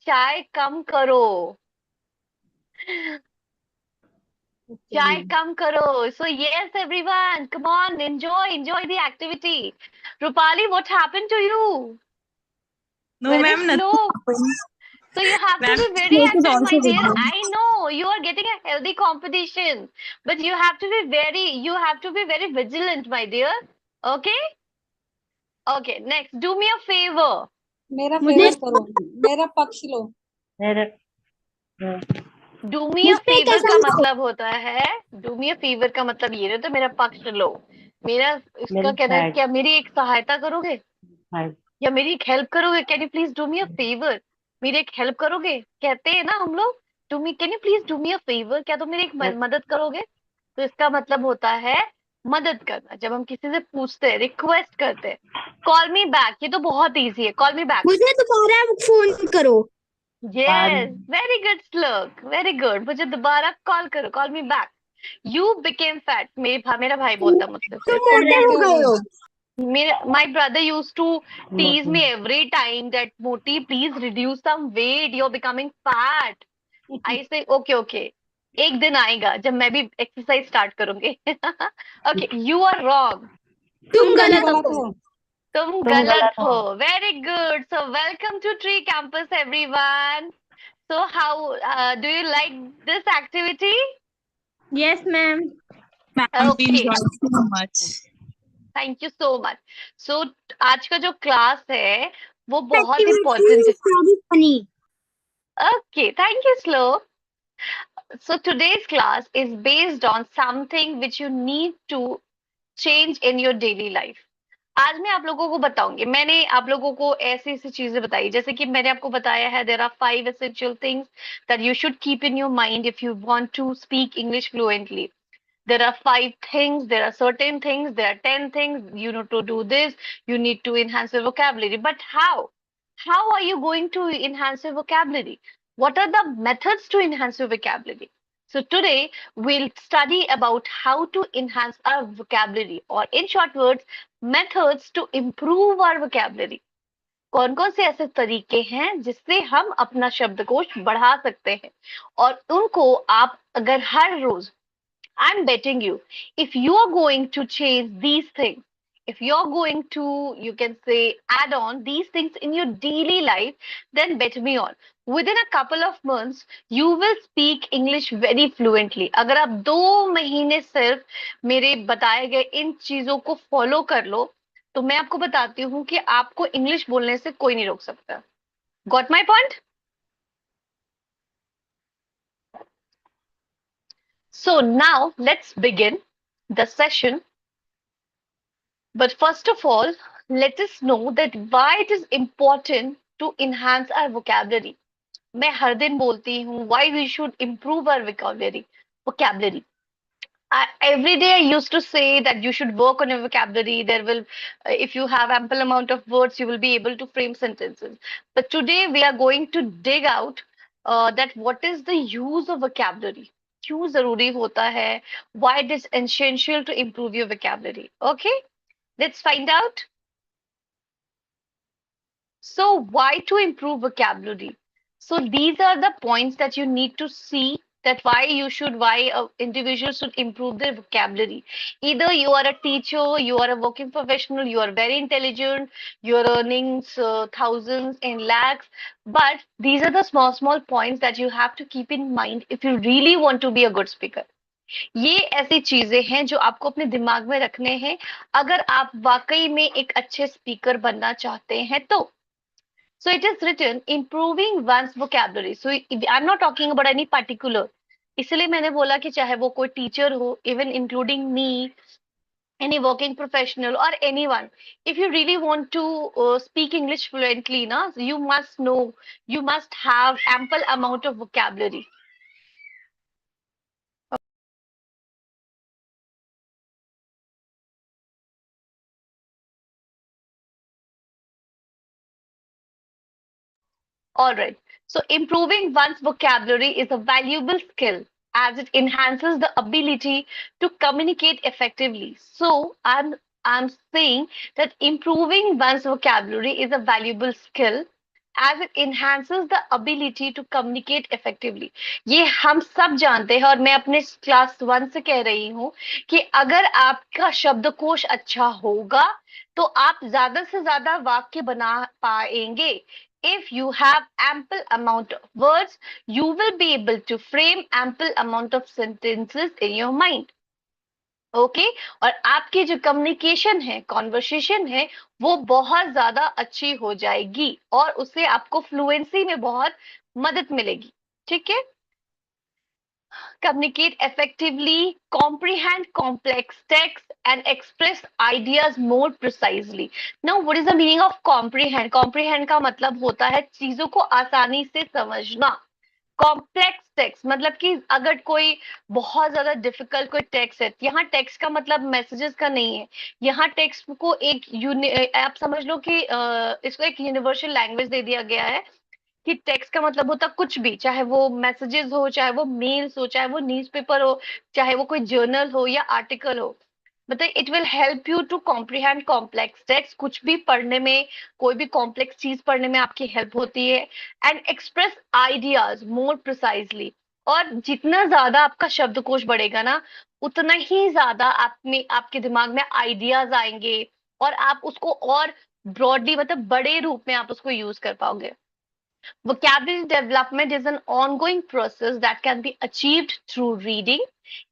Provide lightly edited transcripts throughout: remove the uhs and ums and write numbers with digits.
चाय कम करो। चाय कम करो. So yes, everyone, come on, enjoy the activity. Rupali, what happened to you? No, Very ma'am, nothing slow. happened. So you have to Ma'am, be very smoke is active, my also dear. good. I know you are getting a healthy competition, but you have to be very vigilant, my dear. Okay? Okay, next, do me a favor. मेरा मुझे favour करो, मेरा पक्ष लो। मेरे do मी अ मुझसे favour कैसा का लो? मतलब होता है, डू मी अ फेवर का मतलब ये नहीं तो मेरा पक्ष लो, मेरा इसका मेरी कहना है साइड क्या मेरी एक सहायता करोगे साइड या मेरी एक हेल्प करोगे? Can you please do me a favour? मेरी एक हेल्प करोगे, कहते हैं ना हम लोग, do me, can you please do me a favour, क्या तुम मेरी एक मदद करोगे? तो इसका मतलब होता है मदद करना. जब हम किसी से पूछते हैं, रिक्वेस्ट करते हैं, कॉल मी बैक, ये तो बहुत इजी है, कॉल मी बैक. मुझे दोबारा फोन करो। यस, वेरी गुड श्लोक, वेरी गुड. मुझे दोबारा कॉल करो, call me back. You became fat, मेरा भाई बोलता मुझसे तुम सिर्फ. मोटे हो गए हो। My brother used to tease me every time that Moti, please reduce some weight. You're becoming fat. I say okay, okay. एक दिन आएगा जब मैं भी एक्सरसाइज स्टार्ट करूंगी. Okay, you are wrong. तुम तुम गलत गलत हो। हो। तुम गलत हो. Very good. So welcome to Tree Campus everyone. So how do you like this activity? Yes, ma'am. Ma'am, we Okay, enjoyed so much. thank you so much. So आज का जो क्लास है वो बहुत Activity इम्पोर्टेंट है. is very funny. Okay, thank you, Slow. So today's class is based on something which you need to change in your daily life. आज मैं आप लोगों को बताऊंगी, मैंने आप लोगों को ऐसी ऐसी चीजें बताई, जैसे कि मैंने आपको बताया है, there are 5 essential things that you should keep in your mind if you want to speak English fluently. There are 5 things, there are certain things, there are 10 things, you need to do this, you need to enhance your vocabulary. But how? How are you going to enhance your vocabulary? What are the methods to enhance your vocabulary? So today we'll study about how to enhance our vocabulary, or in short words, methods to improve our vocabulary. कौन कौन से ऐसे तरीके हैं जिससे हम अपना शब्दकोश बढ़ा सकते हैं, और उनको आप अगर हर रोज, I'm betting you, if you are going to change these things, if you're going to, you can say, add on these things in your daily life, then bet me on. Within a couple of months, you will speak English very fluently. अगर आप 2 महीने सिर्फ मेरे बताए गए इन चीजों को follow कर लो, तो मैं आपको बताती हूँ कि आपको इंग्लिश बोलने से कोई नहीं रोक सकता. Got my point? So now let's begin the session. But first of all, let us know that why it is important to enhance our vocabulary. मैं हर दिन बोलती हूँ why we should improve our vocabulary. Vocabulary. Every day I used to say that you should work on your vocabulary. There will, if you have ample amount of words, you will be able to frame sentences. But today we are going to dig out that what is the use of vocabulary. क्यों जरूरी होता है? Why it is essential to improve your vocabulary. Okay, let's find out. So why to improve vocabulary? So these are the points that you need to see, that why a individual should improve their vocabulary. Either you are a teacher, you are a working professional, you are very intelligent, you are earning thousands and lakhs, but these are the small points that you have to keep in mind if you really want to be a good speaker. ये ऐसी चीजें हैं जो आपको अपने दिमाग में रखने हैं अगर आप वाकई में एक अच्छे स्पीकर बनना चाहते हैं तो. So it is written improving one's vocabulary. So I'm not talking about any particular. इसलिए मैंने बोला कि चाहे वो कोई टीचर हो, even including me, any working professional or anyone, if you really want to speak English fluently, na, you must know, you must have ample amount of vocabulary. All right. So improving one's vocabulary is a valuable skill as it enhances the ability to communicate effectively. So I'm saying that improving one's vocabulary is a valuable skill as it enhances the ability to communicate effectively. ये हम सब जानते हैं और मैं अपने class 1 से कह रही हूँ कि अगर आपका शब्दकोश अच्छा होगा तो आप ज्यादा से ज्यादा वाक्य बना पाएंगे. If you have ample amount of words, you will be able to frame ample amount of sentences in your mind. Okay और आपकी जो कम्युनिकेशन है, कॉन्वर्सेशन है, वो बहुत ज्यादा अच्छी हो जाएगी और उससे आपको फ्लुएंसी में बहुत मदद मिलेगी. ठीक है. Communicate effectively, comprehend complex text, and express ideas more precisely. Now, what is the meaning of comprehend? Comprehend का मतलब होता है चीजों को आसानी से समझना. कॉम्प्लेक्स टेक्स्ट मतलब कि अगर कोई बहुत ज्यादा डिफिकल्ट कोई टेक्स्ट है, यहाँ टेक्स्ट का मतलब मैसेजेस का नहीं है. यहाँ टेक्स्ट को एक आप समझ लो कि इसको एक यूनिवर्सल लैंग्वेज दे दिया गया है कि टेक्स्ट का मतलब होता कुछ भी, चाहे वो मैसेजेस हो, चाहे वो मेल्स हो, चाहे वो न्यूज़पेपर हो, चाहे वो कोई जर्नल हो या आर्टिकल हो. मतलब it will help you to comprehend complex text. कुछ भी पढ़ने में, कोई भी कॉम्प्लेक्स चीज पढ़ने में आपकी हेल्प होती है. And express ideas more precisely. और जितना ज्यादा आपका शब्दकोश बढ़ेगा ना, उतना ही ज्यादा आप में आपके दिमाग में आइडियाज आएंगे और आप उसको और ब्रॉडली मतलब बड़े रूप में आप उसको यूज कर पाओगे. Vocabulary development is an ongoing process that can be achieved through reading,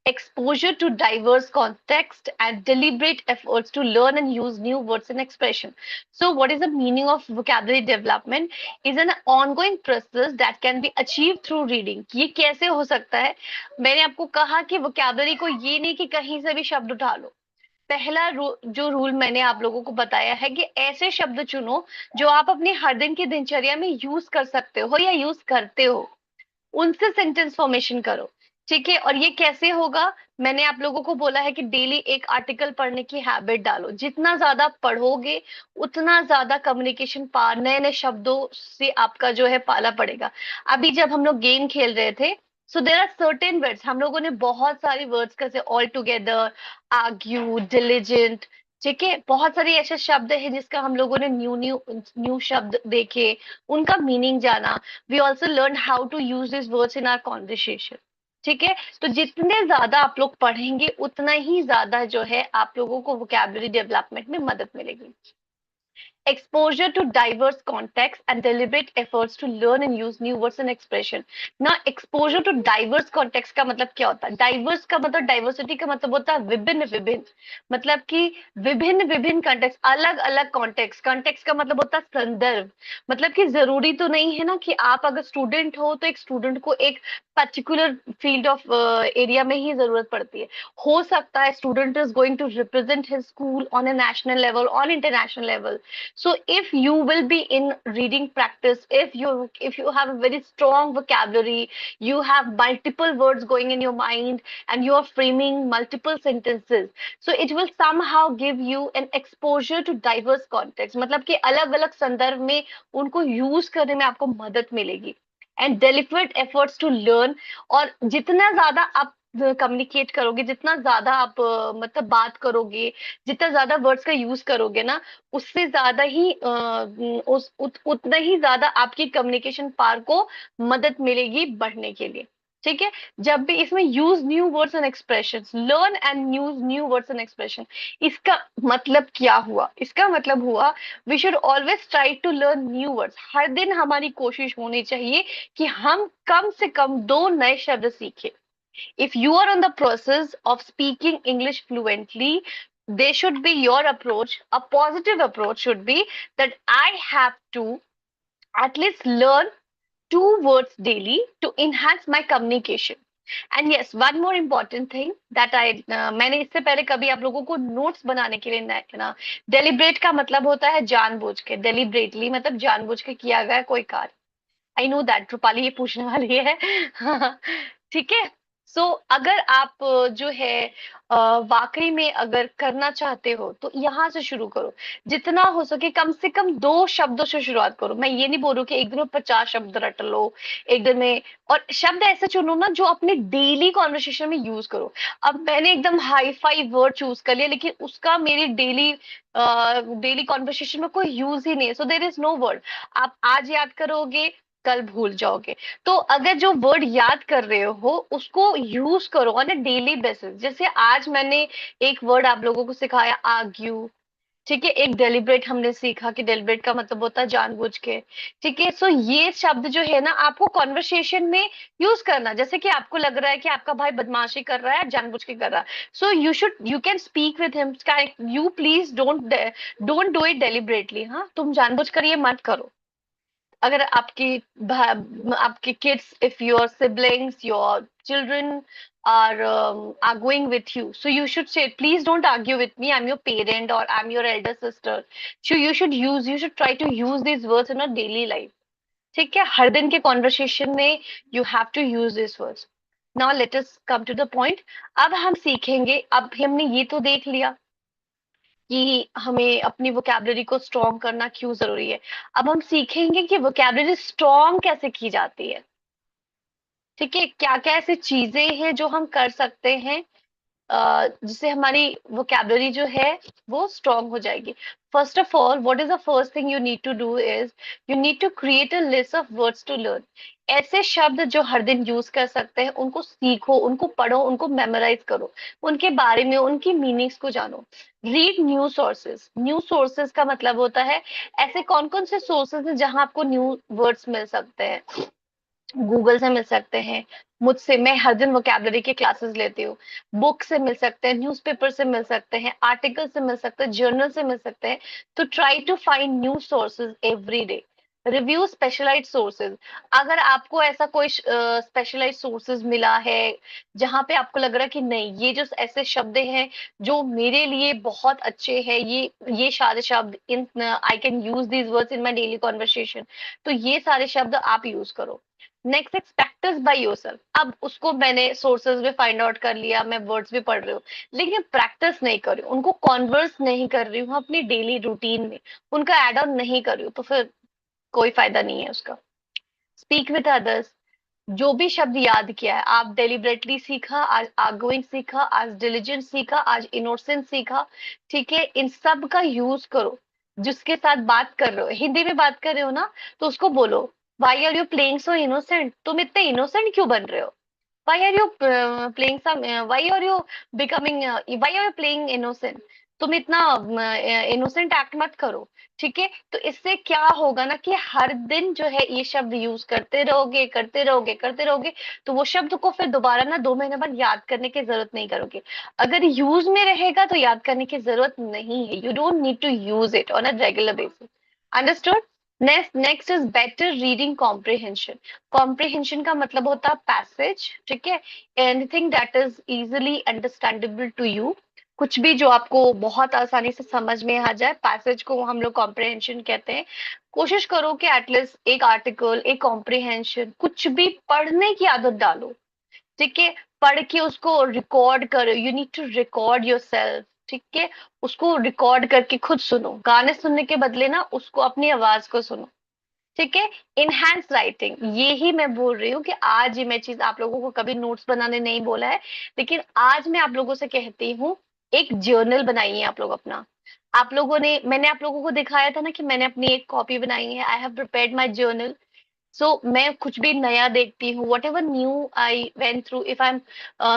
exposure to diverse context, and deliberate efforts to learn and use new words and expression. So, what is the meaning of vocabulary development? Is an ongoing process that can be achieved through reading. ये कैसे हो सकता है? मैंने आपको कहा कि vocabulary को ये नहीं कि कहीं से भी शब्द उठा लो. पहला जो रूल मैंने आप लोगों को बताया है कि ऐसे शब्द चुनो जो आप अपने हर दिन की दिनचर्या में यूज कर सकते हो या यूज करते हो, उनसे सेंटेंस फॉर्मेशन करो. ठीक है. और ये कैसे होगा? मैंने आप लोगों को बोला है कि डेली एक आर्टिकल पढ़ने की हैबिट डालो. जितना ज्यादा पढ़ोगे उतना ज्यादा कम्युनिकेशन पावर, नए नए शब्दों से आपका जो है पाला पड़ेगा. अभी जब हम लोग गेम खेल रहे थे, सो देर आर सर्टेन वर्ड्स, हम लोगों ने बहुत सारी वर्ड्स कैसे ऑल टुगेदर, आर्ग्यू, डिलीजेंट. ठीक है. बहुत सारे ऐसे शब्द हैं जिसका हम लोगों ने न्यू न्यू न्यू शब्द देखे, उनका मीनिंग जाना. We also learn how to use this words in our conversation. ठीक है. तो जितने ज्यादा आप लोग पढ़ेंगे उतना ही ज्यादा जो है आप लोगों को वोकैबुलरी डेवलपमेंट में मदद मिलेगी. Exposure to diverse contexts and deliberate efforts to learn and use new words and expression. Now, exposure to diverse context का मतलब क्या होता है? Diverse का मतलब diversity का मतलब होता है विभिन्न विभिन्न. मतलब कि विभिन्न विभिन्न context, अलग अलग context. Context का मतलब होता है संदर्भ. मतलब कि जरूरी तो नहीं है ना कि आप अगर स्टूडेंट हो तो एक स्टूडेंट को एक पर्टिकुलर फील्ड ऑफ एरिया में ही जरूरत पड़ती है. हो सकता है student is going to represent his school on a national level, on international level. So if you will be in reading practice, if you have a very strong vocabulary, you have multiple words going in your mind and you are framing multiple sentences, so it will somehow give you an exposure to diverse context. मतलब कि अलग अलग संदर्भ में उनको use करने में आपको मदद मिलेगी. And deliberate efforts to learn. और जितना ज्यादा आप कम्युनिकेट करोगे, जितना ज्यादा आप मतलब बात करोगे, जितना ज्यादा वर्ड्स का यूज करोगे ना, उससे ज्यादा ही उतना ही ज्यादा आपकी कम्युनिकेशन पावर को मदद मिलेगी बढ़ने के लिए. ठीक है. जब भी इसमें use new words and expressions, learn and use new words and expression, इसका मतलब क्या हुआ? इसका मतलब हुआ we should always try to learn new words. हर दिन हमारी कोशिश होनी चाहिए कि हम कम से कम 2 नए शब्द सीखें. If you are on the process of speaking English fluently, they should be your approach. A positive approach should be that I have to at least learn 2 words daily to enhance my communication. And yes, one more important thing that मैंने इससे पहले कभी आप लोगों को notes बनाने के लिए ना, डेलिब्रेट का मतलब होता है जानबूझ के, डेलिब्रेटली मतलब जानबूझ के किया गया कोई कार्य. आई नो दैट रूपाली ये पूछने वाली है. ठीक है. सो अगर आप जो है वाकई में अगर करना चाहते हो तो यहाँ से शुरू करो। जितना हो सके कम से कम 2 शब्दों से शुरुआत करो। मैं ये नहीं बोल रही हूँ कि एक दिन में 50 शब्द रट लो एक दिन में। और शब्द ऐसे चुनो ना जो अपने डेली कॉन्वर्सेशन में यूज करो। अब मैंने एकदम हाई फाई वर्ड चूज कर लिया लेकिन उसका मेरी डेली कॉन्वर्सेशन में कोई यूज ही नहीं है, सो देर इज नो वर्ड। आप आज याद करोगे कल भूल जाओगे। तो अगर जो वर्ड याद कर रहे हो उसको यूज करो ऑन अ डेली बेसिस। जैसे आज मैंने एक वर्ड आप लोगों को सिखाया, आर्ग्यू। ठीक है, एक डेलिब्रेट हमने सीखा कि डेलिब्रेट का मतलब होता है जानबूझ के। ठीक है, सो ये शब्द जो है ना आपको कॉन्वर्सेशन में यूज करना। जैसे कि आपको लग रहा है कि आपका भाई बदमाशी कर रहा है, जानबूझ के कर रहा है, so you can speak with him, you please don't do it deliberately. हाँ, तुम जानबूझ कर ये मत करो। अगर आपके kids, if your siblings, your children are going with you, so you should say, please don't argue with me, I'm your parent or I'm your elder sister. So you should try to use these words in a daily life. ठीक है, हर दिन के conversation में you have to use these words. Now let us come to the point. अब हम सीखेंगे, अब हमने ये तो देख लिया कि हमें अपनी वोकैबुलरी को स्ट्रॉन्ग करना क्यों जरूरी है। अब हम सीखेंगे कि वोकैबुलरी स्ट्रॉन्ग कैसे की जाती है। ठीक है, क्या क्या ऐसी चीजें हैं जो हम कर सकते हैं जिससे हमारी वोकैबुलरी जो है वो स्ट्रॉन्ग हो जाएगी। First of all, what is the first thing you need to do is you need to create a list of words to learn. ऐसे शब्द जो हर दिन यूज कर सकते हैं उनको सीखो, उनको पढ़ो, उनको मेमोराइज करो, उनके बारे में उनकी मीनिंग्स को जानो। Read new sources. New sources का मतलब होता है ऐसे कौन कौन से सोर्सेज हैं जहां आपको न्यू वर्ड्स मिल सकते हैं। गूगल से मिल सकते हैं, मुझसे, मैं हर दिन वोकैबुलरी के क्लासेस लेती हूँ। बुक से मिल सकते हैं, न्यूज़पेपर से मिल सकते हैं, आर्टिकल से मिल सकते हैं, जर्नल से मिल सकते हैं। तो try to find new sources every day. Review specialised sources. अगर आपको ऐसा कोई स्पेशलाइज्ड सोर्सेज मिला है जहां पे आपको लग रहा है कि नहीं, ये जो ऐसे शब्द हैं जो मेरे लिए बहुत अच्छे हैं, ये सारे शब्द in I can use these words in my daily conversation, तो ये सारे शब्द आप यूज करो। Next is practice by yourself. अब उसको मैंने सोर्सेज में फाइंड आउट कर लिया, मैं वर्ड्स भी पढ़ रही हूँ लेकिन प्रैक्टिस नहीं कर रही हूँ, उनको कॉन्वर्स नहीं कर रही हूँ अपनी डेली रूटीन में, उनका एड ऑन नहीं कर रही हूँ, तो फिर कोई फायदा नहीं है उसका। Speak with others. जो भी शब्द याद किया है, आप डेलिबरेटली सीखा, आज आर्गुइंग सीखा, आज डिलीजेंट सीखा, आज इनोसेंट सीखा। ठीक है, इन सब का यूज करो। जिसके साथ बात कर रहे हो, हिंदी में बात कर रहे हो ना, तो उसको बोलो, why are you playing so innocent, तुम इतने इनोसेंट क्यों बन रहे हो। Why are you playing some? Why are you becoming? Why are you playing innocent? तुम इतना इनोसेंट एक्ट मत करो। ठीक है, तो इससे क्या होगा ना कि हर दिन जो है ये शब्द यूज करते रहोगे, करते रहोगे, करते रहोगे, तो वो शब्द को फिर दोबारा ना 2 महीने बाद याद करने की जरूरत नहीं करोगे। अगर यूज में रहेगा तो याद करने की जरूरत नहीं है। You don't need to use it on a regular basis. Understood. Next is better reading comprehension. Comprehension का मतलब होता है पैसेज। ठीक है, anything that is easily understandable to you. कुछ भी जो आपको बहुत आसानी से समझ में आ जाए, पैसेज को हम लोग कॉम्प्रिहेंशन कहते हैं। कोशिश करो कि एटलीस्ट एक आर्टिकल, एक कॉम्प्रिहेंशन, कुछ भी पढ़ने की आदत डालो। ठीक है, पढ़ के उसको रिकॉर्ड करो। You need to record yourself. ठीक है, उसको रिकॉर्ड करके खुद सुनो। गाने सुनने के बदले ना उसको, अपनी आवाज को सुनो। ठीक है, इनहैंस राइटिंग, ये ही मैं बोल रही हूँ कि आज ये मैं चीज आप लोगों को कभी नोट्स बनाने नहीं बोला है, लेकिन आज मैं आप लोगों से कहती हूँ एक जर्नल बनाइए आप लोग अपना। आप लोगों ने, मैंने आप लोगों को दिखाया था ना कि मैंने अपनी एक कॉपी बनाई है। I have prepared my journal. So मैं कुछ भी नया देखती हूँ, whatever new I went through, if I am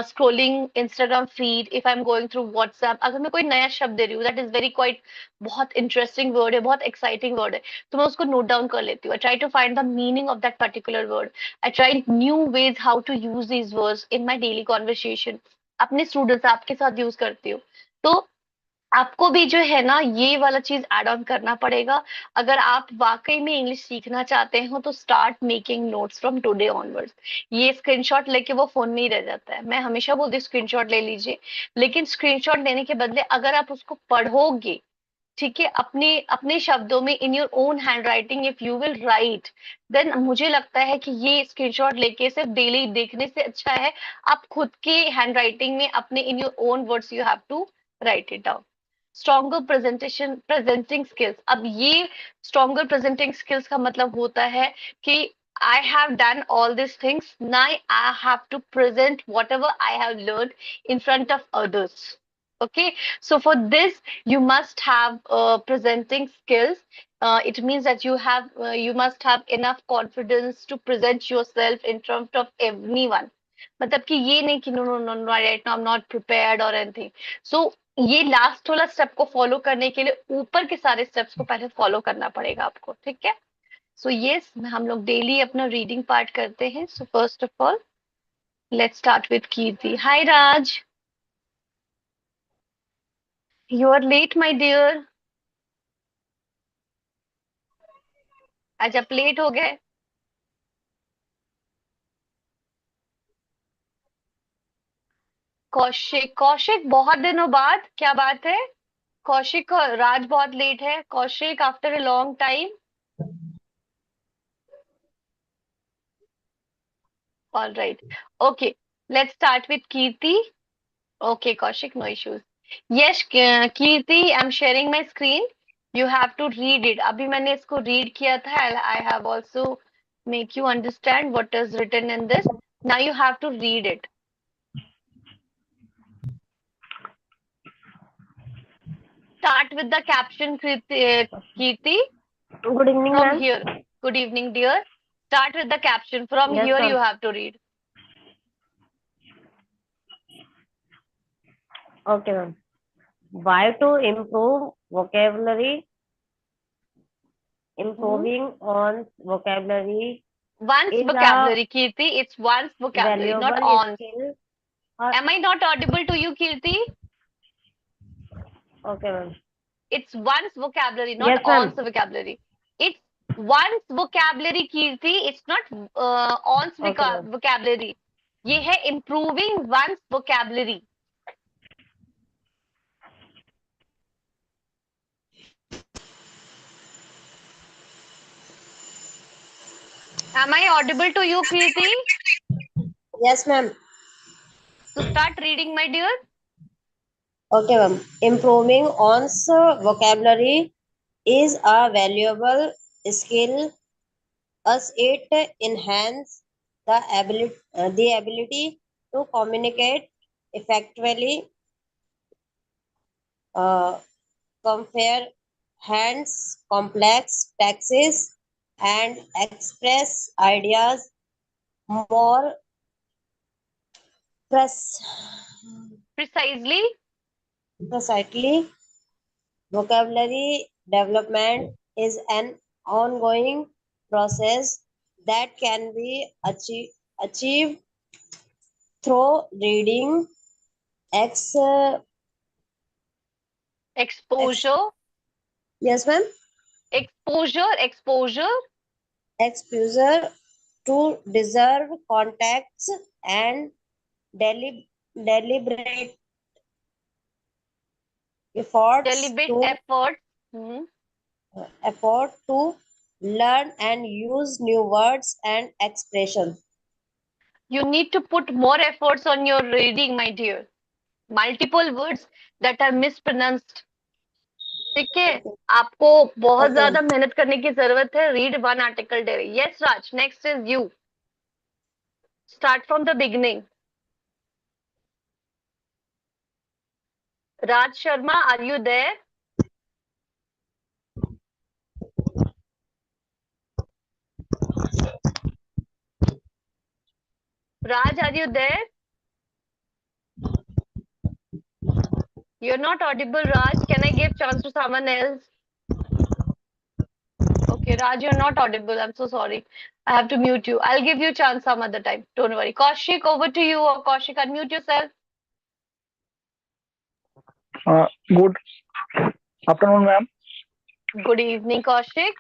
scrolling Instagram feed, if I am going through WhatsApp, अगर मैं कोई नया शब्द दे रही हूँ दैट इज वेरी क्वाइट, बहुत इंटरेस्टिंग वर्ड है, बहुत एक्साइटिंग वर्ड है, तो मैं उसको नोट डाउन कर लेती हूँ। I try to find the meaning of that particular word. I try new ways how to use these words in my daily conversation. अपने स्टूडेंट्स आपके साथ यूज करती हूँ। तो आपको भी जो है ना ये वाला चीज ऐड ऑन करना पड़ेगा। अगर आप वाकई में इंग्लिश सीखना चाहते हो तो start making notes from today onwards. ये स्क्रीनशॉट लेके वो फोन में ही रह जाता है। मैं हमेशा बोलती हूँ स्क्रीनशॉट ले लीजिए, लेकिन स्क्रीनशॉट लेने के बदले अगर आप उसको पढ़ोगे ठीक है, अपने अपने शब्दों में in your own handwriting if you will write, then मुझे लगता है कि ये स्क्रीनशॉट लेके सिर्फ डेली देखने से अच्छा है आप खुद के हैंड राइटिंग में अपने in your own words you have to write it down. Stronger presenting skills, अब ये स्ट्रॉन्गर प्रेजेंटिंग स्किल्स का मतलब होता है कि I have done all these things. Now I have to present whatever I have learned in front of others. Okay, so for this you must have presenting skills. It means that you must have enough confidence to present yourself in front of everyone. मतलब कि ये नहीं कि no no no no right now I am not prepared और anything. So ये last वाला step को follow करने के लिए ऊपर के सारे स्टेप्स को पहले फॉलो करना पड़ेगा आपको, ठीक है। सो यस, हम लोग डेली अपना रीडिंग पार्ट करते हैं। So first of all let's start with Kirti. Hi Raj, you are late my dear. आज आप लेट हो गए। कौशिक, कौशिक बहुत दिनों बाद, क्या बात है? कौशिक, राज बहुत लेट है। Kaushik after a long time. All right, okay, let's start with Kirti. Okay Kaushik, no issues. Yes Kirti, I am sharing my screen, you have to read it. अभी मैंने इसको रीड किया था। I have also make you understand what is written in this. Now you have to read it. Start with the caption, Kirti. Good evening, From ma'am. here. Good evening, dear. Start with the caption. From Yes, here, ma'am. you have to read. Okay, ma'am. Why to improve vocabulary? Improving on vocabulary Once is a vocabulary, Kirti. It's once vocabulary, not valuable on. skill. Am I not audible to you, Kirti? Okay, ma'am. It's once vocabulary, not Yes, ma'am. on's vocabulary. It's once vocabulary, Kirti. It's not on's Okay, ma'am. vocabulary. ये है improving one's vocabulary. Am I audible to you, Kirti? Yes, ma'am. So start reading, my dear. Okay, ma'am. Improving one's vocabulary is a valuable skill as it enhances the ability to communicate effectively, uh, compare hands complex texts, and express ideas more pres- Precisely. precisely. Vocabulary development is an ongoing process that can be achieved through reading, ex, Exposure. yes, ma'am, Exposure. exposure to deserve contexts and deliberate efforts Deliberate to effort. Hmm. effort to learn and use new words and expressions. You need to put more efforts on your reading, my dear. Multiple words that are mispronounced. ठीक है, आपको बहुत Okay. ज्यादा मेहनत करने की जरूरत है। Read one article daily. Yes Raj, next is you. Start from the beginning. Raj Sharma, are you there? Raj, are you there? You're not audible, Raj. Can I give chance to someone else? Okay, Raj, you're not audible. I'm so sorry. I have to mute you. I'll give you a chance some other time. Don't worry. Kaushik, over to you. Or Kaushik, unmute yourself. Good afternoon, ma'am. Good evening, Kaushik.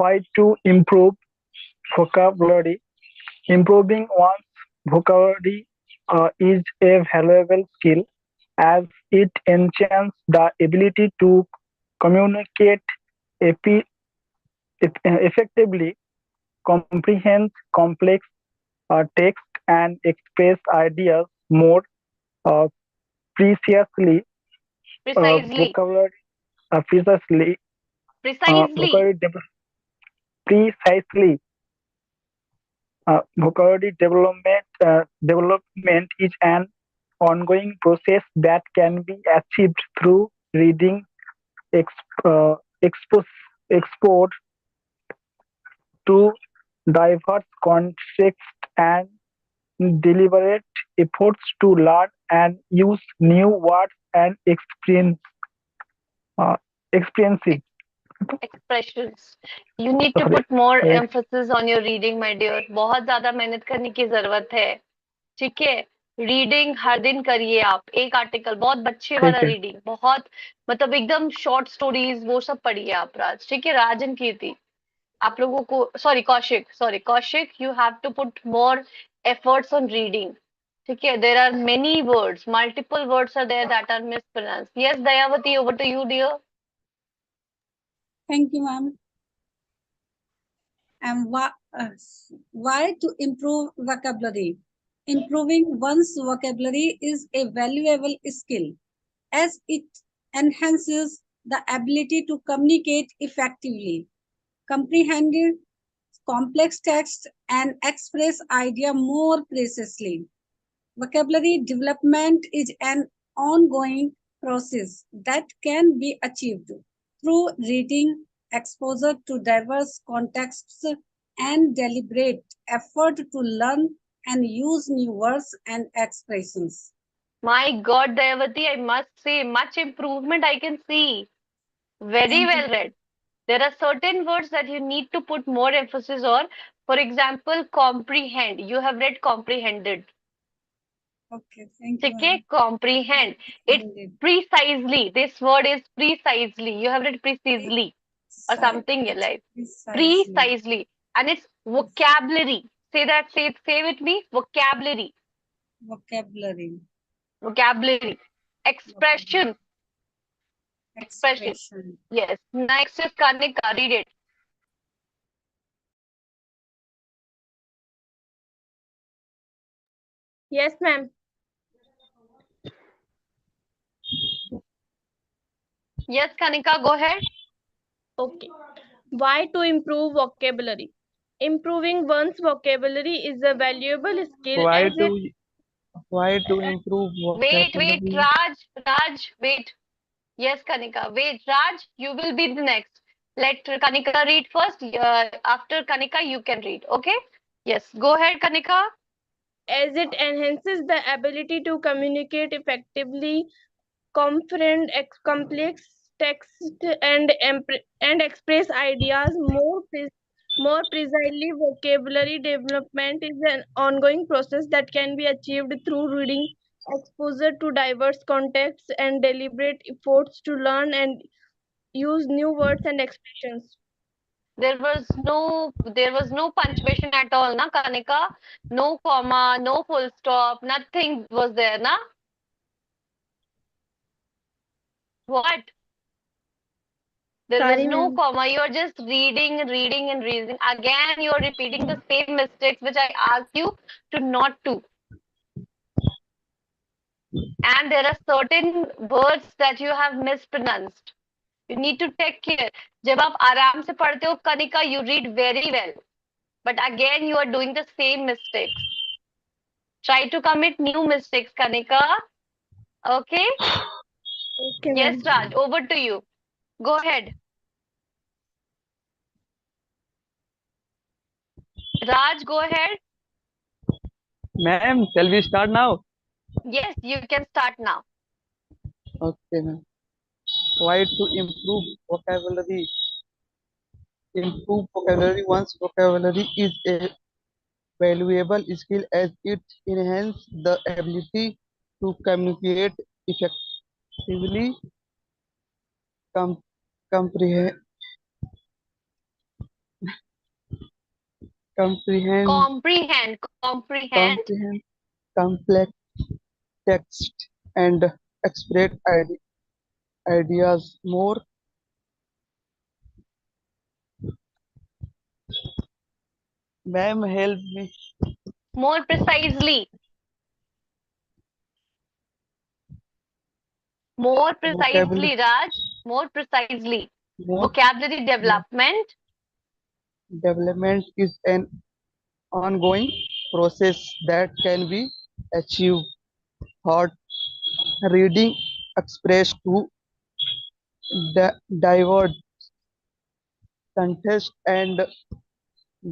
Why to improve vocabulary? Improving one's vocabulary is a valuable skill as it enhances the ability to communicate epi- effectively, comprehend complex text, and express ideas more uh, precisely. Precisely. Vocabulary precisely. Precisely. Vocabulary precisely. Vocabulary development is an ongoing process that can be achieved through reading, exp- uh, expos- export to diverse contexts, and deliberate efforts to learn and use new words and uh, experiences. Expressions. You need to put more emphasis on your reading, my dear. बहुत ज्यादा मेहनत करने की जरूरत है. ठीक है. Reading हर दिन करिए आप. एक आर्टिकल बहुत बच्चे वाला ठीक है. रीडिंग, बहुत मतलब एकदम शॉर्ट स्टोरीज वो सब पढ़िए आप राज. ठीक है. राज एंड कीर्ति, आप लोगों को Kaushik, you have to put more efforts on reading. ठीक है. There are many words, multiple words are there that are mispronounced. Yes Dayawati, over to you dear. Thank you, ma'am. And why to improve vocabulary? Improving one's vocabulary is a valuable skill as it enhances the ability to communicate effectively, comprehend complex text, and express idea more precisely. Vocabulary development is an ongoing process that can be achieved through reading, exposure to diverse contexts, and deliberate effort to learn and use new words and expressions. My God, Dayavati, I must say, much improvement I can see. Very Thank well you. read. There are certain words that you need to put more emphasis on. For example, comprehend. You have read comprehended. Okay, thank you. Okay, comprehend. It's precisely. This word is precisely. You have read precisely or something like precisely. And it's vocabulary. Say that. Say with me. Vocabulary. Vocabulary. Vocabulary. Expression. Expression. Yes. Next is Kanika. Read it. Yes, ma'am. Yes, Kanika, go ahead. Okay. Why to improve vocabulary? Improving one's vocabulary is a valuable skill Why as it to improve Wait, vocabulary? Raj, wait. Yes, Kanika, wait, Raj, you will be the next. Let Kanika read first. After Kanika, you can read. Okay? Yes, go ahead, Kanika. as it enhances the ability to communicate effectively, comprehend complex text, and express ideas more precisely. Vocabulary development is an ongoing process that can be achieved through reading, exposure to diverse contexts, and deliberate efforts to learn and use new words and expressions. There was no punctuation at all, na, Kanika? No comma, no full stop, nothing was there, na? What? There was Sorry, no ma'am. comma. You're just reading, reading, and reading. Again, you're repeating the same mistakes which I asked you to not do. And there are certain words that you have mispronounced. You need to take care. जब आप आराम से पढ़ते हो, Kanika, you read very well. But again, you are doing the same mistakes. Try to commit new mistakes, Kanika. Okay? Okay, Yes, ma'am. Raj, over to you. Go ahead. Raj, go ahead. Ma'am, shall we start now? Yes, you can start now. Okay, ma'am. Why to improve vocabulary? Improve vocabulary. One's vocabulary is a valuable skill as it enhances the ability to communicate effectively, com- comprehend, comprehend, Comprehend. comprehend complex text, and express ideas more. Ma'am, help me. More precisely. More Vocabulary precisely, Raj. More precisely. more Vocabulary development development is an ongoing process that can be achieved thought reading expressed to divert contest and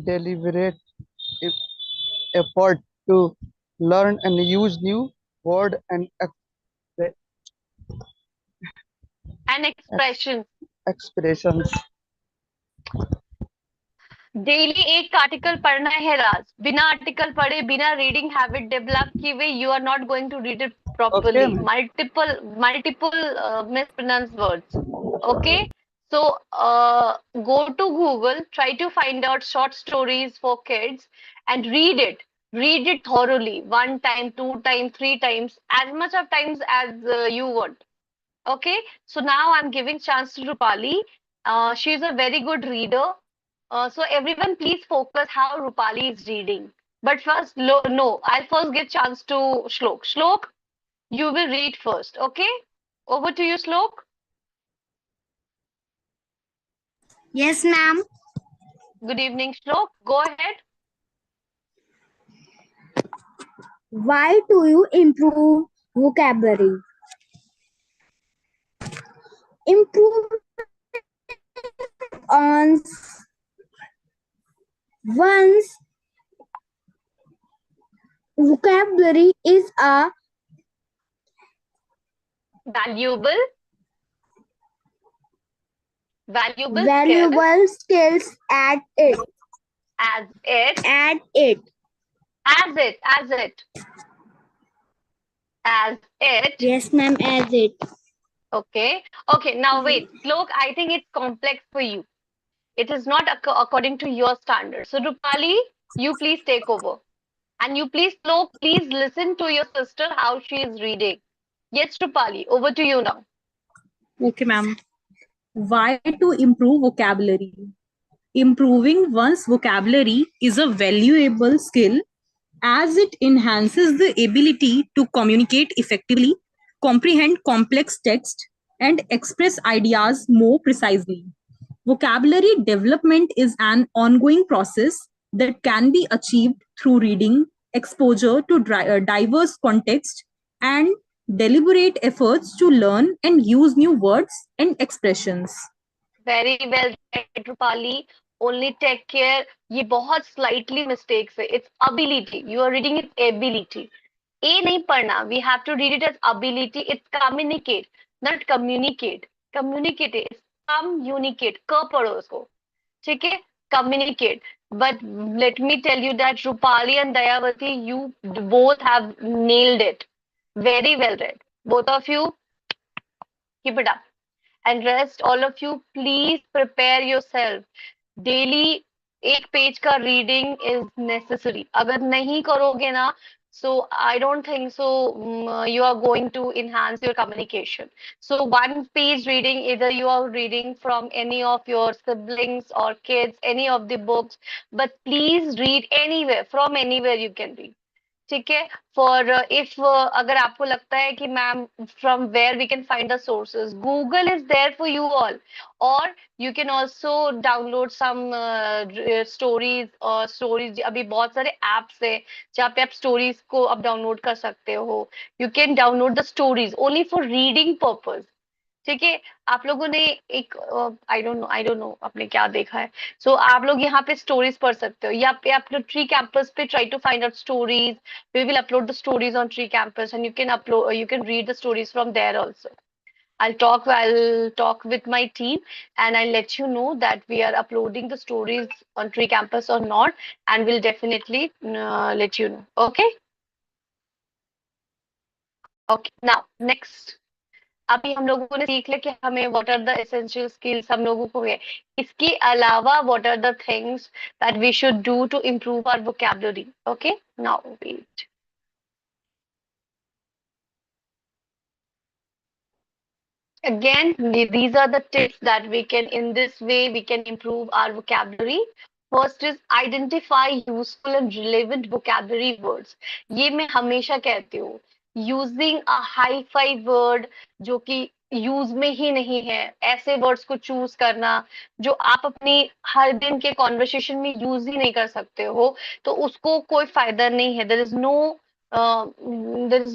deliberate e- effort to learn and use new word and and ex- expression. expressions. Daily एक article पढ़ना है राज, बिना article पढ़े, बिना reading habit develop किए हुए you are not going to read it Okay, properly. ma'am. Multiple mispronounced words. Okay, so go to Google, try to find out short stories for kids and read it thoroughly, one time, two time, three times, as much of times as you want. Okay, so now I'm giving chance to Rupali. She is a very good reader. So everyone please focus how Rupali is reading. But first, no, I'll first give chance to Shlok. Shlok, you will read first, okay? Over to you, Shlok. Yes, ma'am. Good evening, Shlok. Go ahead. Why do you improve vocabulary? Improve on one's vocabulary is a Valuable, valuable skill valuable skills at it. as it, At it. as it, as it, as it. Yes, ma'am, as it. Okay. Okay, now wait. Shlok, I think it's complex for you. It is not according to your standards. So Rupali, you please take over. And you please, Shlok, please listen to your sister how she is reading. Yes, Rupali, over to you now. Okay, ma'am. Why to improve vocabulary? Improving one's vocabulary is a valuable skill as it enhances the ability to communicate effectively, comprehend complex text, and express ideas more precisely. Vocabulary development is an ongoing process that can be achieved through reading, exposure to diverse contexts, and deliberate efforts to learn and use new words and expressions. Very well said, Rupali. Only take care. ये बहुत slightly mistakes है. It's ability. You are reading it ability. A नहीं पढ़ना. We have to read it as ability. It's communicate, not communicate. Communicate is communicate. क पढ़ो उसको. ठीक है? Communicate. But let me tell you that Rupali and Dayavati, you both have nailed it. Very well read. Both of you, keep it up. And rest, all of you, please prepare yourself. Daily एक page का reading is necessary. अगर नहीं करोगे ना, so I don't think so you are going to enhance your communication. So one page reading, either you are reading from any of your siblings or kids, any of the books, but please read anywhere, from anywhere you can read. ठीक है for if अगर आपको लगता है कि ma'am from where we can find the sources Google is there for you all और you can also download some stories और stories अभी बहुत सारे एप्स है जहाँ पे आप स्टोरीज को आप डाउनलोड कर सकते हो you can download the stories only for reading purpose ठीक है आप लोगों ने एक आई डोंट नो आपने क्या देखा है सो आप लोग यहाँ पे स्टोरीज पढ़ सकते हो या पे आप लोग ट्री कैंपस पे try to find out stories we will upload the stories on Tree Campus and you can read the stories from there also I'll talk with my team and I'll let you know that we are uploading the stories on Tree Campus or not, and we'll definitely let you know. Okay? Okay. Now, next. अभी हम लोगों ने सीख लिया कि हमें what are the essential skills हम लोगों को है इसके अलावा what are the things that we should do to improve our vocabulary okay. Now wait Again, these are the tips that we can, in this way, we can improve our vocabulary. First is identify useful and relevant vocabulary words. ये मैं हमेशा कहती हूँ. Using a hi-fi word जो कि use में ही नहीं है, ऐसे वर्ड्स को चूज करना जो आप अपनी हर दिन के कॉन्वर्सेशन में यूज ही नहीं कर सकते हो, तो उसको कोई फायदा नहीं है. There is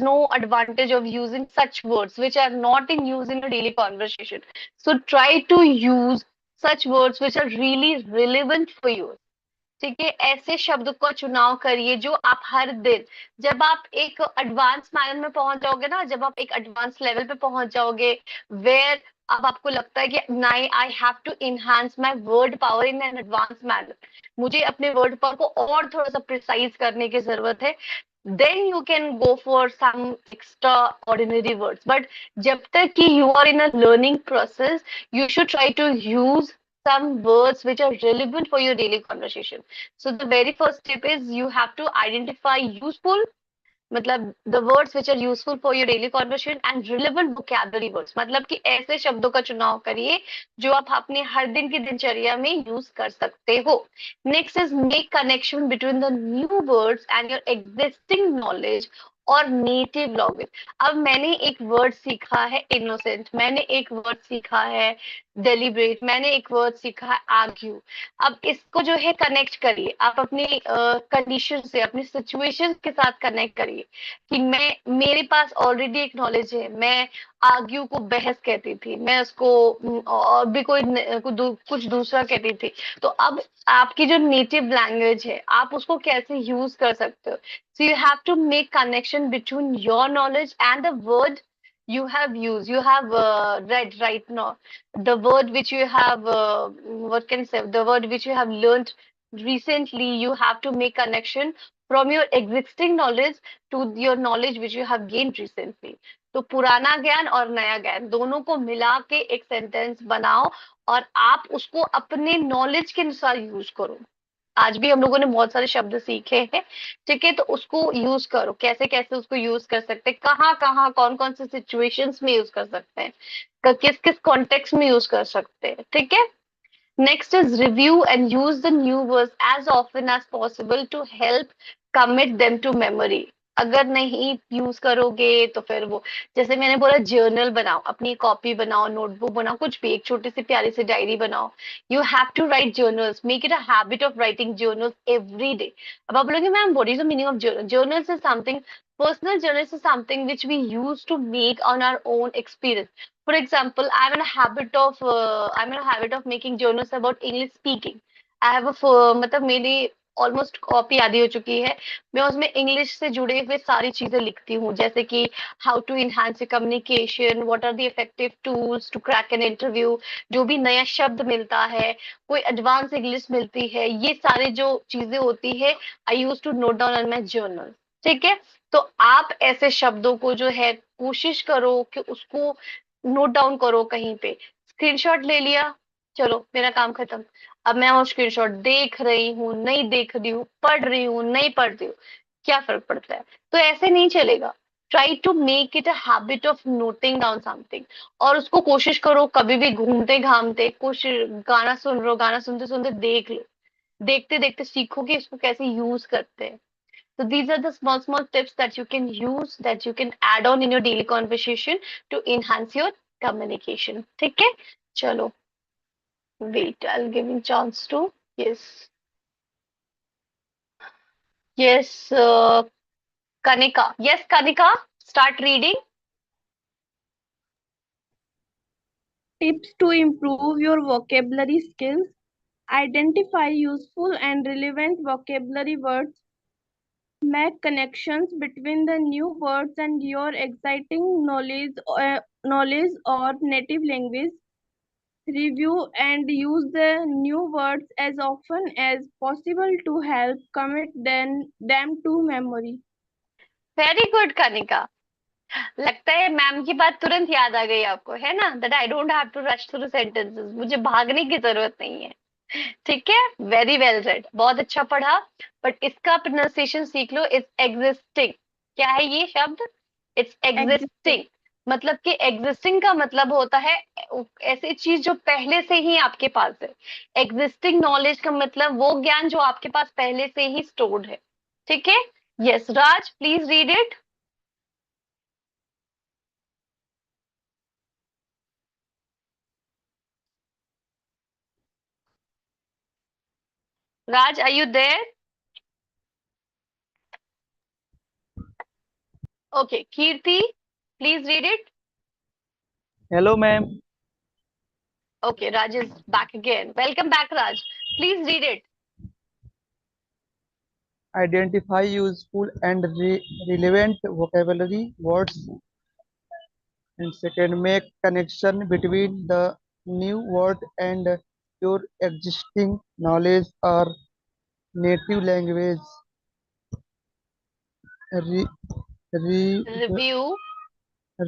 no advantage of using such words which are not in use in a daily conversation. So try to use such words which are really relevant for you. ठीक है, ऐसे शब्द का चुनाव करिए जो आप हर दिन, जब आप एक एडवांस मैनर में पहुंच जाओगे ना, जब आप एक एडवांस लेवल पे पहुंच जाओगे, वेयर अब आपको लगता है कि नाई I have to enhance my word power in an advance manner, मुझे अपने वर्ड पावर को और थोड़ा सा प्रिसाइज करने की जरूरत है, then you can go for some extraordinary words. But jab tak ki you are in a learning process, you should try to use some words which are relevant for your daily conversation. So the very first step is you have to identify useful, मतलब the words which are useful for your daily conversation and relevant vocabulary words, मतलब कि ऐसे शब्दों का चुनाव करिए जो आप अपने हर दिन की दिनचर्या में यूज कर सकते हो. Next is make connection between the new words and your existing knowledge और नेटिव लैंग्वेज. अब मैंने एक वर्ड सीखा है इनोसेंट, मैंने एक वर्ड सीखा है डेलिब्रेट, मैंने एक वर्ड सीखा है आर्ग्यू. अब इसको जो है कनेक्ट करिए, आप अपनी कंडीशन से, अपनी सिचुएशन के साथ कनेक्ट करिए कि मैं, मेरे पास ऑलरेडी एक नॉलेज है. मैं आर्ग्यू को बहस कहती थी, मैं उसको और भी कुछ दूसरा कहती थी. तो अब आपकी जो नेटिव लैंग्वेज है, आप उसको कैसे यूज कर सकते हो. So you have to make connection between your knowledge and the word you have used, you have read right now, the word which you have what can I say, the word which you have learned recently. You have to make connection from your existing knowledge to your knowledge which you have gained recently. तो पुराना ज्ञान और नया ज्ञान दोनों को मिला के एक सेंटेंस बनाओ और आप उसको अपने नॉलेज के अनुसार यूज करो. आज भी हम लोगों ने बहुत सारे शब्द सीखे हैं, ठीक है, तो उसको यूज करो. कैसे कैसे उसको यूज कर सकते हैं, कहाँ कहाँ कौन कौन से सिचुएशंस में यूज कर सकते हैं, किस किस कॉन्टेक्स्ट में यूज कर सकते हैं. ठीक है. Next is review and use the new words as often as possible to help commit them to memory. अगर नहीं यूज करोगे तो फिर वो, जैसे मैंने बोला, जर्नल बनाओ, अपनी कॉपी बनाओ, नोटबुक बनाओ, कुछ भी एक छोटी सी प्यारी सी डायरी बनाओ. You have to write journals, make it a habit of writing journals every day. अब आप बोलोगे ma'am what is the meaning of journal. Journals is something, personal journals is something which we use to make on our own experience. For example, I'm in a habit of making journals about English speaking. I have मतलब मेरी almost copy आधी हो चुकी है. मैं उसमें English से जुड़े हुए सारी चीजें लिखती हूँ, जैसे कि how to enhance communication, what are the effective tools to crack an interview, जो भी नया शब्द मिलता है, कोई एडवांस इंग्लिश मिलती है, ये सारी जो चीजें होती है I use to note down on my journal. ठीक है. तो आप ऐसे शब्दों को जो है कोशिश करो कि उसको नोट डाउन करो कहीं पे. स्क्रीनशॉट ले लिया, चलो मेरा काम खत्म. अब मैं वो स्क्रीनशॉट देख रही हूँ, नहीं देख रही हूँ, पढ़ रही हूँ, नहीं पढ़ रही हूँ, क्या फर्क पड़ता है. तो ऐसे नहीं चलेगा. Try to make it a habit of noting down something. और उसको कोशिश करो कभी भी घूमते घामते, कुछ गाना सुन रहे हो, गाना सुनते सुनते देख लो, देखते देखते सीखो कि इसको कैसे यूज करते हैं. So these are the small, small tips that you can use, that you can add on in your daily conversation to enhance your communication. ठीक है. चलो, wait, I'll give you chance to, yes, yes, Kanika, yes, Kanika, start reading. Tips to improve your vocabulary skills. Identify useful and relevant vocabulary words. Make connections between the new words and your exciting knowledge or native language. Review and use the new words as often as possible to help commit them to memory. Very good, Kanika. लगता है ma'am की बात तुरंत याद आ गई आपको, है ना, that I don't have to rush through sentences, मुझे भागने की जरूरत नहीं है. ठीक है. वेरी वेल सेड, बहुत अच्छा पढ़ा. बट इसका प्रोनाउंसिएशन सीख लो. It's existing. क्या है ये शब्द? It's existing. मतलब कि एग्जिस्टिंग का मतलब होता है ऐसी चीज जो पहले से ही आपके पास है। एग्जिस्टिंग नॉलेज का मतलब वो ज्ञान जो आपके पास पहले से ही स्टोर्ड है। ठीक है। Yes Raj, please read it. Raj, are you there? Okay, Kirti, please read it. Hello, ma'am. Okay, Raj is back again. Welcome back, Raj. Please read it. Identify useful and relevant vocabulary words. And second, make connection between the new word and your existing knowledge or native language. Re, re, Review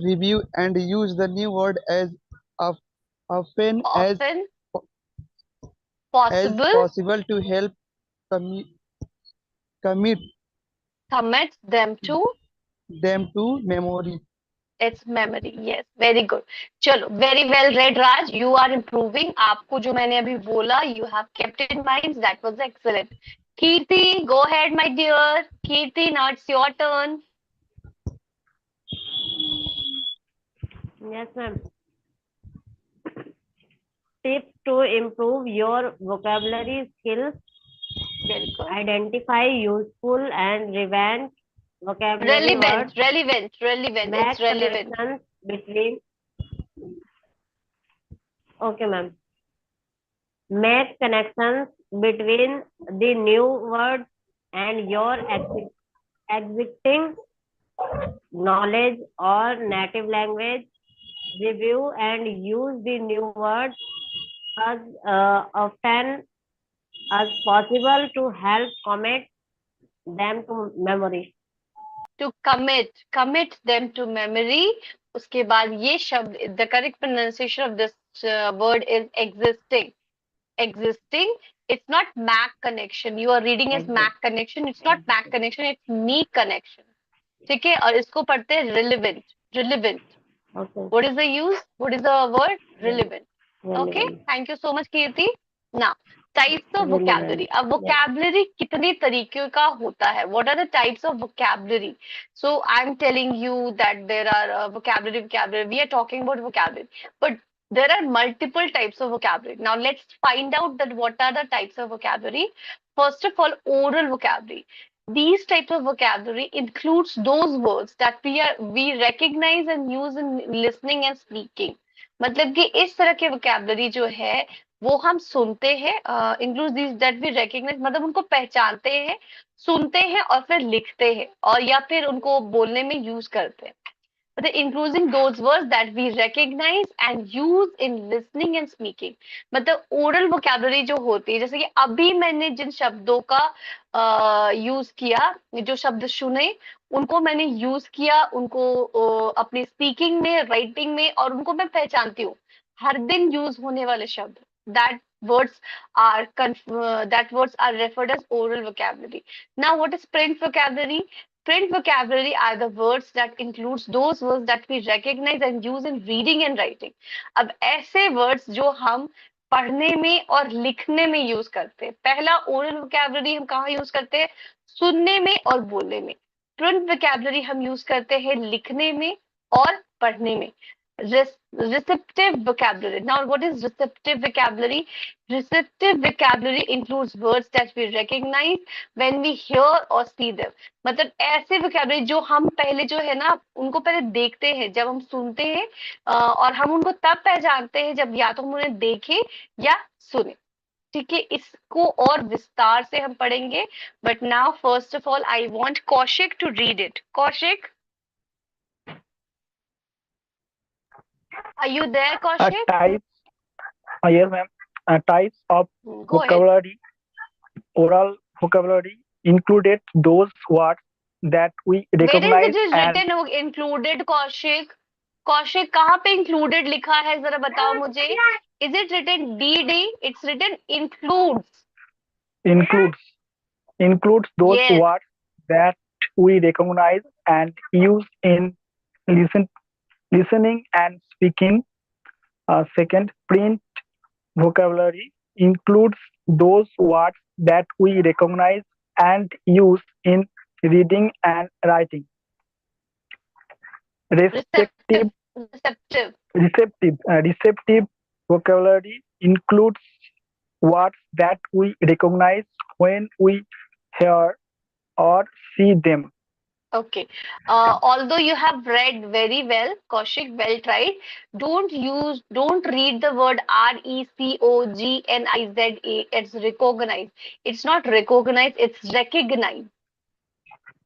review and use the new word as of, often often as possible. possible to help commit Commit them to them to memory. its memory. Yes, very good. चलो, very well read, Raj. You are improving. आपको जो मैंने अभी बोला, you have kept it in mind. That was excellent. Kirti, go ahead, my dear. Kirti, now it's your turn. Yes, ma'am. Tips to improve your vocabulary skills. Very good. Identify useful and relevant vocabulary words. Relevant. Make It's relevant. connections between. Okay, ma'am. Make connections between the new word and your existing knowledge or native language. Review and use the new words as often as possible to help commit them to memory. To commit them to memory. उसके बाद ये शब्द, the correct pronunciation of this word is existing. It's not Mac connection. You are reading as Mac connection. It's not Mac connection. It's me connection. ठीक है। और इसको पढ़ते हैं relevant. Okay. What is the use? What is the word? Relevant. Okay. Relevant. Thank you so much, Kirti. Now, types of Relevant. vocabulary. अब vocabulary कितने तरीके का होता है? What are the types of vocabulary? So I'm telling you that there are vocabulary. We are talking about vocabulary, but there are multiple types of vocabulary. Now let's find out that what are the types of vocabulary. First of all, oral vocabulary. These types of vocabulary includes those words that we recognize and use in listening and speaking. मतलब कि इस तरह के vocabulary जो है वो हम सुनते हैं, includes these that we recognize, मतलब उनको पहचानते हैं, सुनते हैं और फिर लिखते हैं और या फिर उनको बोलने में यूज करते हैं। मतलब including those words that we recognize and use in listening and speaking. मतलब oral vocabulary जो होती है, जैसे कि अभी मैंने जिन शब्दों का यूज किया, जो शब्द सुने उनको मैंने यूज किया, उनको अपनी स्पीकिंग में, राइटिंग में, और उनको मैं पहचानती हूँ। हर दिन यूज होने वाले शब्द, that words are referred as oral vocabulary. Now what is print vocabulary? Print vocabulary are the words that includes those words that we recognize and use in reading and writing. अब ऐसे words जो हम पढ़ने में और लिखने में use करते हैं। पहला oral vocabulary हम कहाँ यूज करते हैं? सुनने में और बोलने में। Print vocabulary हम यूज करते हैं लिखने में और पढ़ने में। Receptive vocabulary. Now what is receptive vocabulary? Receptive vocabulary includes words that we recognize when we hear or see them. मतलब ऐसे vocabulary जो हम पहले जो है ना उनको पहले देखते हैं, जब हम सुनते हैं और हम उनको तब पहचानते हैं जब या तो हम उन्हें देखें या सुने। ठीक है, इसको और विस्तार से हम पढ़ेंगे, but now first of all I want Kaushik to read it. Kaushik, are you there, Kaushik? Yes, ma'am. Types of Go ahead. vocabulary. Oral vocabulary included those words that we Where recognize is it and written included, Kaushik? Kaushik कहाँ पे included लिखा है, जरा बताओ मुझे। Is it written DD? It's written includes. includes those Yes. words that we recognize and use in listening and speaking. Second, print vocabulary includes those words that we recognize and use in reading and writing. Respective, Receptive. receptive vocabulary includes words that we recognize when we hear or see them. Okay. Although you have read very well, Kaushik, well tried. Don't read the word RECOGNIZA. It's recognize. It's not recognize, it's recognize.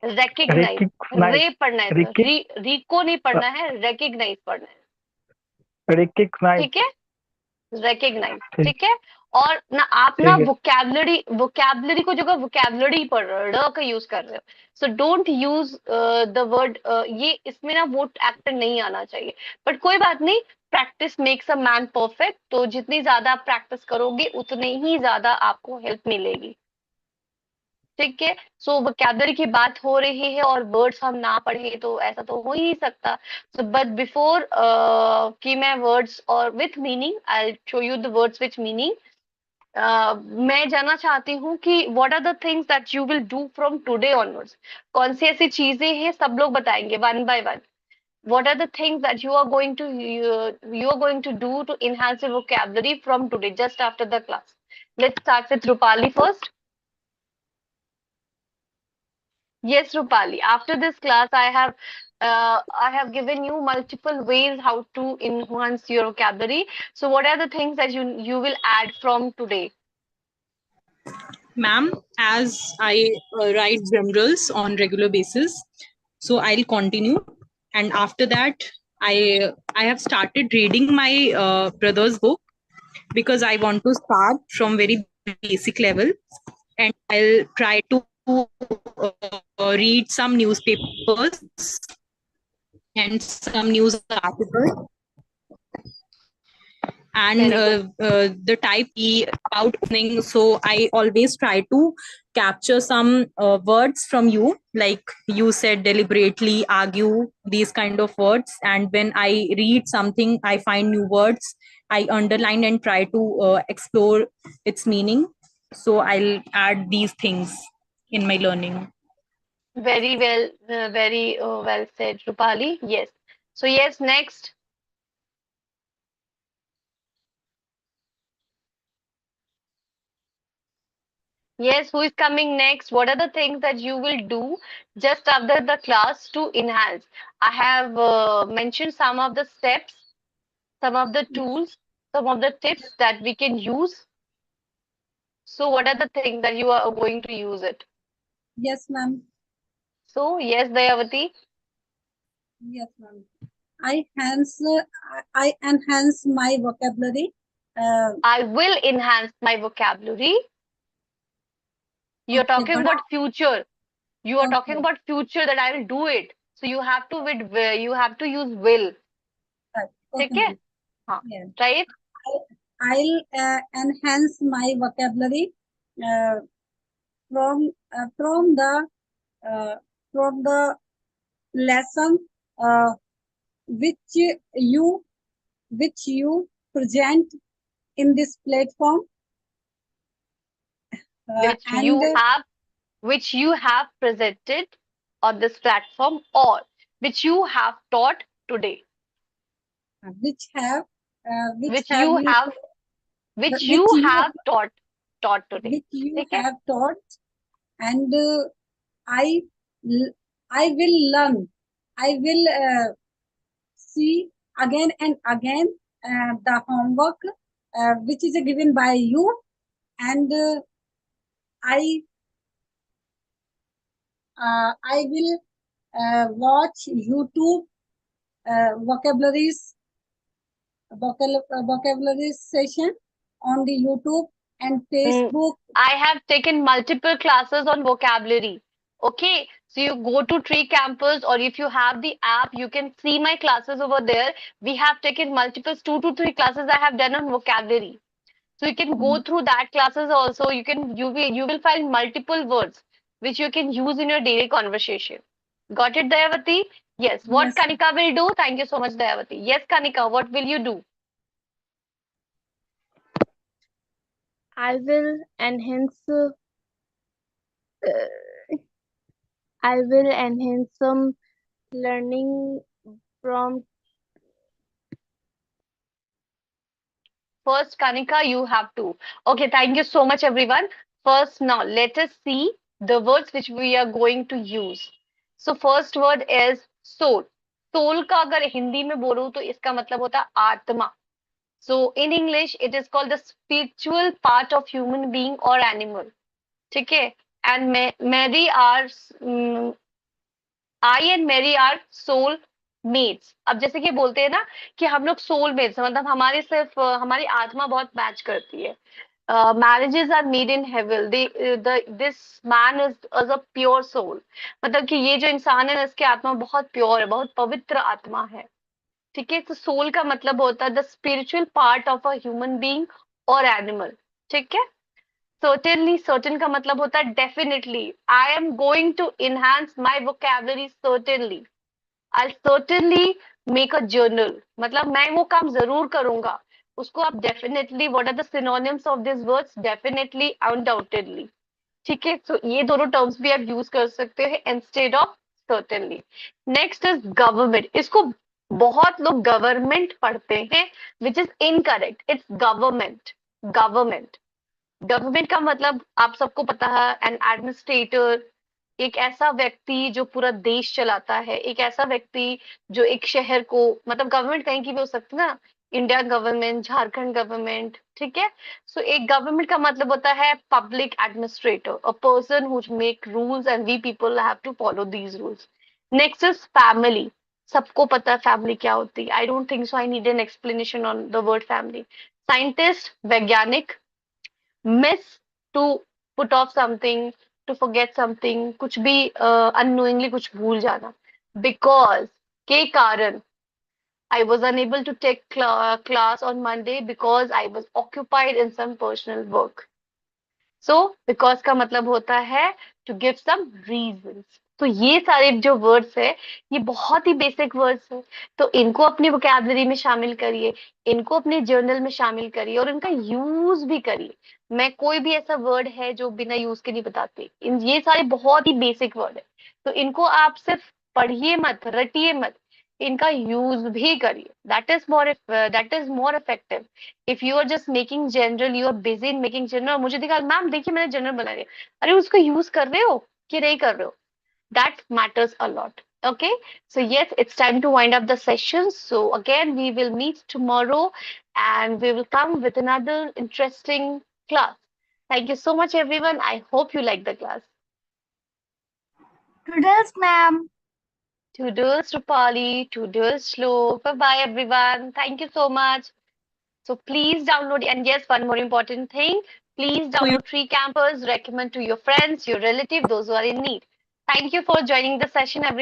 Recognize. Recognize, रे पढ़ना है इसमें. recog- रिको नहीं uh, पढ़ना है, recognize पढ़ना है. recognize. ठीक है? Recognize. ठीक ठीक है? और ना आप ठीक ना है vocabulary को जगह vocabulary पढ़ रहे हो, ड का यूज कर रहे हो. So don't use the word, ये इसमें ना वो एक्टर नहीं आना चाहिए. बट कोई बात नहीं, practice makes a man perfect. तो जितनी ज्यादा आप प्रैक्टिस करोगे उतने ही ज्यादा आपको हेल्प मिलेगी. ठीक है. सो वोकैबुलरी की बात हो रही है और वर्ड्स हम ना पढ़े तो ऐसा तो हो ही नहीं सकता. सो बट बिफोर कि मैं वर्ड्स और with meaning, I show you the words with meaning. मैं जानना चाहती हूँ कि what are the things that you will do from today onwards. कौन सी ऐसी चीजें हैं, सब लोग बताएंगे one by one. What are the things that you are going to do to enhance your vocabulary from today, just after the class? Let's start with Rupali first. Yes, Rupali. After this class, I have given you multiple ways how to enhance your vocabulary. So, what are the things that you will add from today? Ma'am, as I write generals on regular basis, so I'll continue. And after that, I have started reading my brother's book because I want to start from very basic level, and I'll try to read some newspapers and some news articles. And Very good. the type E about opening, so I always try to capture some words from you, like you said, deliberately, argue, these kind of words. And when I read something, I find new words, I underline and try to explore its meaning. So I'll add these things in my learning. Very well, very well said, Rupali. Yes. So, yes, next. Yes, who is coming next? What are the things that you will do just after the class to enhance? I have mentioned some of the steps, some of the tools, some of the tips that we can use. So, what are the things that you are going to use it? Yes, ma'am. So, yes, Dayavati. Yes, ma'am. I enhance my vocabulary. I will enhance my vocabulary. You're Okay, talking but about future. You are talking okay, about future that I will do it. So you have to you have to use will. right. ठीक Okay, है? ma'am. हाँ. Yeah. Try it. I'll enhance my vocabulary uh, from from the lesson uh, which you present in this platform and Which you have presented on this platform, or which you have taught today. which have Which you have taught today. which you ठीक है? have taught, and I I will learn. I will see again and again the homework which is given by you, and I will watch YouTube vocabulary session on the YouTube and Facebook. I have taken multiple classes on vocabulary. Okay, so you go to Tree Campus, or if you have the app, you can see my classes over there. We have taken multiple 2 to 3 classes I have done on vocabulary. So you can go through that classes also. You will find multiple words which you can use in your daily conversation. Got it, Dayavati? Yes, what Yes. Kanika will do? Thank you so much, Dayavati. Yes, Kanika, what will you do? I will enhance some learning from First, Kanika, you have to. Okay, thank you so much, everyone. First, now let us see the words which we are going to use. So, first word is soul. Soul का अगर हिंदी में बोलूं तो इसका मतलब होता है आत्मा. So, in English, it is called the spiritual part of human being or animal. ठीक है? And Mary are I and मेरी आर सोल मेट्स. अब जैसे कि बोलते हैं ना कि हम लोग सोल मेट्स, मतलब हमारी सिर्फ हमारी आत्मा बहुत मैच करती है. Marriages are made in heaven. This man is a pure soul. मतलब कि ये जो इंसान है ना, इसकी आत्मा बहुत प्योर है, बहुत पवित्र आत्मा है. ठीक है. तो सोल का मतलब होता है the spiritual part of a human being और एनिमल. ठीक है. Certainly, certain का मतलब होता है definitely. I am going to enhance my vocabulary certainly. I'll certainly make a journal. मतलब मैं वो काम जरूर करूंगा. उसको आप definitely, what are the synonyms of these words? Definitely, undoubtedly. ठीक है. So ये दोनों terms भी आप use कर सकते हैं instead of certainly. Next is government. इसको बहुत लोग government पढ़ते हैं, which is incorrect. It's government. Government. Government का मतलब आप सबको पता है, एन एडमिनिस्ट्रेटर. एक ऐसा व्यक्ति जो पूरा देश चलाता है, एक ऐसा व्यक्ति जो एक शहर को, मतलब गवर्नमेंट कहीं की भी हो सकती है ना, इंडिया गवर्नमेंट, झारखंड गवर्नमेंट. ठीक है. सो एक गवर्नमेंट का मतलब होता है public administrator, a person who make rules and we people have to follow these rules. Next is family. सबको पता है फैमिली क्या होती है. I don't think so I need an explanation on the word family. Scientist, वैज्ञानिक. Miss, to put off something, to forget something, कुछ भी unknowingly कुछ भूल जाना. बिकॉज के कारण I was unable to take class on Monday because I was occupied in some personal work. So because का मतलब होता है टू गिव सम रीजंस. तो ये सारे जो वर्ड्स है, ये बहुत ही बेसिक वर्ड्स है. तो इनको अपनी वोकैबुलरी में शामिल करिए, इनको अपने जर्नल में शामिल करिए और इनका यूज भी करिए. मैं कोई भी ऐसा वर्ड है जो बिना यूज के नहीं बताती. ये सारे बहुत ही बेसिक वर्ड है. तो इनको आप सिर्फ पढ़िए मत, रटिए मत, इनका यूज भी करिए. That is more effective. If you are just making journal, you are busy in making journal, और मुझे दिखा मैम देखिए मैंने जनरल बना लिया, अरे उसको यूज कर रहे हो कि नहीं कर रहे हो, that matters a lot. Okay, so yes, it's time to wind up the session. So again, we will meet tomorrow and we will come with another interesting class. Thank you so much, everyone. I hope you like the class. Toodles, ma'am. Toodles, Rupali. Toodles, Shlo. Bye-bye, everyone. Thank you so much. So please download, and yes, one more important thing, please download Tree Campers, recommend to your friends, your relative, those who are in need. Thank you for joining the session, everyone.